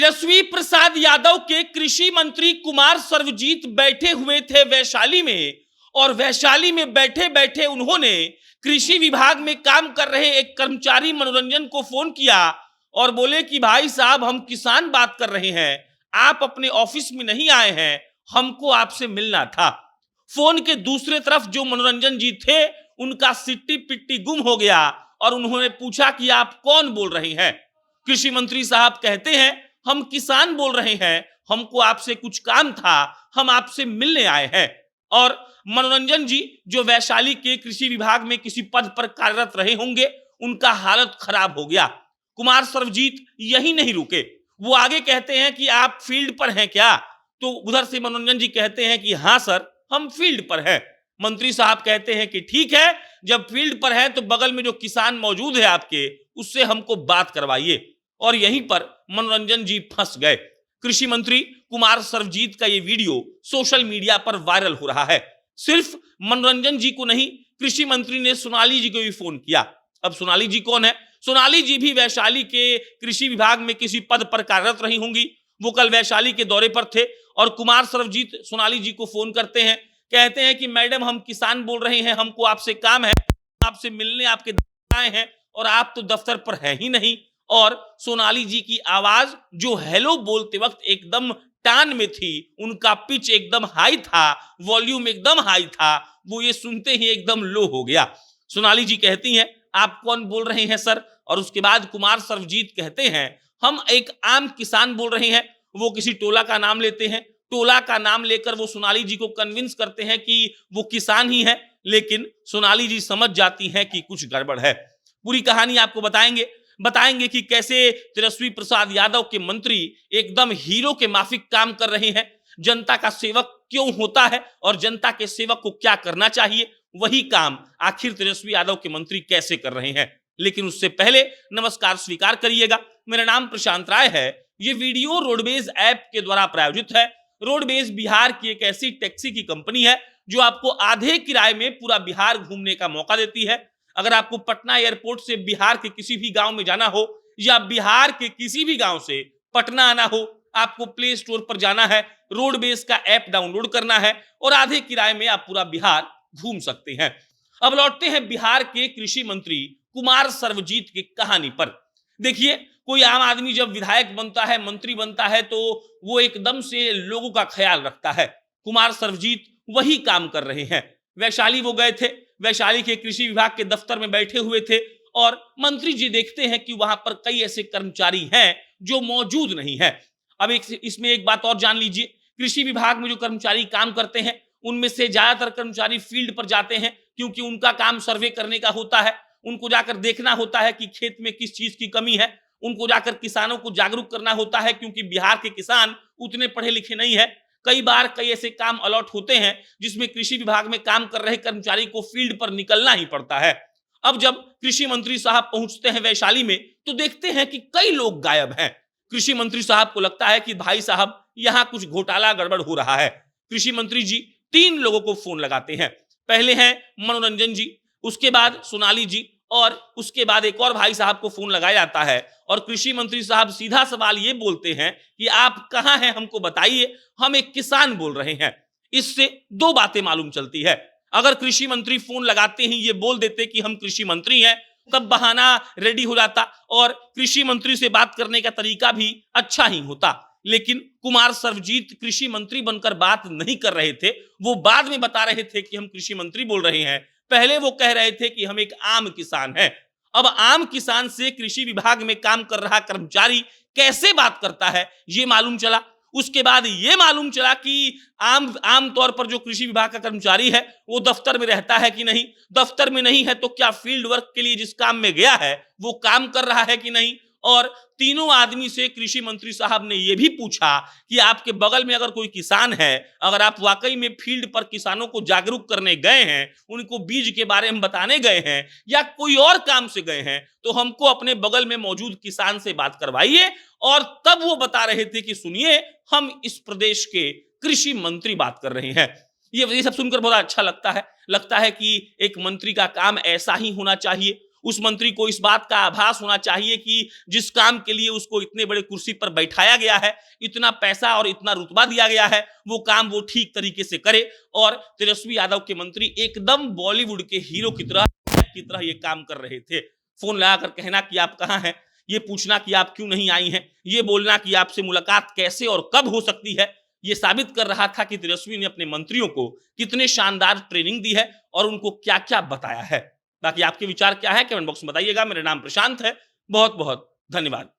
तेजस्वी प्रसाद यादव के कृषि मंत्री कुमार सर्वजीत बैठे हुए थे वैशाली में, और वैशाली में बैठे बैठे उन्होंने कृषि विभाग में काम कर रहे एक कर्मचारी मनोरंजन को फोन किया और बोले कि भाई साहब, हम किसान बात कर रहे हैं, आप अपने ऑफिस में नहीं आए हैं, हमको आपसे मिलना था। फोन के दूसरे तरफ जो मनोरंजन जी थे, उनका सिट्टी पिट्टी गुम हो गया और उन्होंने पूछा कि आप कौन बोल रहे हैं। कृषि मंत्री साहब कहते हैं, हम किसान बोल रहे हैं, हमको आपसे कुछ काम था, हम आपसे मिलने आए हैं। और मनोरंजन जी जो वैशाली के कृषि विभाग में किसी पद पर कार्यरत रहे होंगे, उनका हालत खराब हो गया। कुमार सर्वजीत यही नहीं रुके, वो आगे कहते हैं कि आप फील्ड पर हैं क्या? तो उधर से मनोरंजन जी कहते हैं कि हाँ सर, हम फील्ड पर हैं। मंत्री साहब कहते हैं कि ठीक है, जब फील्ड पर हैं तो बगल में जो किसान मौजूद है आपके, उससे हमको बात करवाइए। और यहीं पर मनोरंजन जी फंस गए। कृषि मंत्री कुमार सर्वजीत का यह वीडियो सोशल मीडिया पर वायरल हो रहा है। सिर्फ मनोरंजन जी को नहीं, कृषि मंत्री ने सोनाली जी को भी फोन किया। अब सोनाली जी कौन है? सोनाली जी भी वैशाली के कृषि विभाग में किसी पद पर कार्यरत रही होंगी। वो कल वैशाली के दौरे पर थे और कुमार सर्वजीत सोनाली जी को फोन करते हैं, कहते हैं कि मैडम, हम किसान बोल रहे हैं, हमको आपसे काम है, आपसे मिलने आपके दफ्तर आए हैं और आप तो दफ्तर पर है ही नहीं। और सोनाली जी की आवाज जो हेलो बोलते वक्त एकदम टान में थी, उनका पिच एकदम हाई था, वॉल्यूम एकदम हाई था, वो ये सुनते ही एकदम लो हो गया। सोनाली जी कहती हैं, आप कौन बोल रहे हैं सर? और उसके बाद कुमार सर्वजीत कहते हैं, हम एक आम किसान बोल रहे हैं। वो किसी टोला का नाम लेते हैं, टोला का नाम लेकर वो सोनाली जी को कन्विंस करते हैं कि वो किसान ही है, लेकिन सोनाली जी समझ जाती हैं कि कुछ गड़बड़ है। पूरी कहानी आपको बताएंगे कि कैसे तेजस्वी प्रसाद यादव के मंत्री एकदम हीरो के माफिक काम कर रहे हैं, जनता का सेवक क्यों होता है और जनता के सेवक को क्या करना चाहिए, वही काम आखिर तेजस्वी यादव के मंत्री कैसे कर रहे हैं। लेकिन उससे पहले नमस्कार स्वीकार करिएगा, मेरा नाम प्रशांत राय है। ये वीडियो रोडवेज ऐप के द्वारा प्रायोजित है। रोडवेज बिहार की एक ऐसी टैक्सी की कंपनी है जो आपको आधे किराए में पूरा बिहार घूमने का मौका देती है। अगर आपको पटना एयरपोर्ट से बिहार के किसी भी गांव में जाना हो या बिहार के किसी भी गांव से पटना आना हो, आपको प्ले स्टोर पर जाना है, रोडवेज का ऐप डाउनलोड करना है और आधे किराए में आप पूरा बिहार घूम सकते हैं। अब लौटते हैं बिहार के कृषि मंत्री कुमार सर्वजीत की कहानी पर। देखिए, कोई आम आदमी जब विधायक बनता है, मंत्री बनता है, तो वो एकदम से लोगों का ख्याल रखता है। कुमार सर्वजीत वही काम कर रहे हैं। वैशाली वो गए थे, वैशाली के कृषि विभाग के दफ्तर में बैठे हुए थे और मंत्री जी देखते हैं कि वहां पर कई ऐसे कर्मचारी हैं जो मौजूद नहीं है। अब इसमें एक बात और जान लीजिए, कृषि विभाग में जो कर्मचारी काम करते हैं, उनमें से ज्यादातर कर्मचारी फील्ड पर जाते हैं, क्योंकि उनका काम सर्वे करने का होता है। उनको जाकर देखना होता है कि खेत में किस चीज की कमी है, उनको जाकर किसानों को जागरूक करना होता है, क्योंकि बिहार के किसान उतने पढ़े लिखे नहीं है। कई बार कई ऐसे काम अलॉट होते हैं जिसमें कृषि विभाग में काम कर रहे कर्मचारी को फील्ड पर निकलना ही पड़ता है। अब जब कृषि मंत्री साहब पहुंचते हैं वैशाली में, तो देखते हैं कि कई लोग गायब हैं। कृषि मंत्री साहब को लगता है कि भाई साहब, यहां कुछ घोटाला गड़बड़ हो रहा है। कृषि मंत्री जी 3 लोगों को फोन लगाते हैं। पहले हैं मनोरंजन जी, उसके बाद सोनाली जी और उसके बाद एक और भाई साहब को फोन लगाया जाता है और कृषि मंत्री साहब सीधा सवाल ये बोलते हैं कि आप कहां हैं, हमको बताइए, हम एक किसान बोल रहे हैं। इससे 2 बातें मालूम चलती है। अगर कृषि मंत्री फोन लगाते ही ये बोल देते कि हम कृषि मंत्री हैं, तब बहाना रेडी हो जाता और कृषि मंत्री से बात करने का तरीका भी अच्छा ही होता। लेकिन कुमार सर्वजीत कृषि मंत्री बनकर बात नहीं कर रहे थे, वो बाद में बता रहे थे कि हम कृषि मंत्री बोल रहे हैं। पहले वो कह रहे थे कि हम एक आम किसान हैं। अब आम किसान से कृषि विभाग में काम कर रहा कर्मचारी कैसे बात करता है, ये मालूम चला। उसके बाद ये मालूम चला कि आम तौर पर जो कृषि विभाग का कर्मचारी है वो दफ्तर में रहता है कि नहीं, दफ्तर में नहीं है तो क्या फील्ड वर्क के लिए जिस काम में गया है वो काम कर रहा है कि नहीं। और तीनों आदमी से कृषि मंत्री साहब ने यह भी पूछा कि आपके बगल में अगर कोई किसान है, अगर आप वाकई में फील्ड पर किसानों को जागरूक करने गए हैं, उनको बीज के बारे में बताने गए हैं या कोई और काम से गए हैं, तो हमको अपने बगल में मौजूद किसान से बात करवाइए। और तब वो बता रहे थे कि सुनिए, हम इस प्रदेश के कृषि मंत्री बात कर रहे हैं। ये सब सुनकर बहुत अच्छा लगता है कि एक मंत्री का काम ऐसा ही होना चाहिए। उस मंत्री को इस बात का आभास होना चाहिए कि जिस काम के लिए उसको इतने बड़े कुर्सी पर बैठाया गया है, इतना पैसा और इतना रुतबा दिया गया है, वो काम वो ठीक तरीके से करे। और तेजस्वी यादव के मंत्री एकदम बॉलीवुड के हीरो की तरह ये काम कर रहे थे। फोन लगाकर कहना कि आप कहाँ हैं, ये पूछना कि आप क्यों नहीं आई हैं, ये बोलना कि आपसे मुलाकात कैसे और कब हो सकती है। ये साबित कर रहा था कि तेजस्वी ने अपने मंत्रियों को कितने शानदार ट्रेनिंग दी है और उनको क्या क्या बताया है। बाकी आपके विचार क्या है कमेंट बॉक्स में बताइएगा। मेरा नाम प्रशांत है। बहुत बहुत धन्यवाद।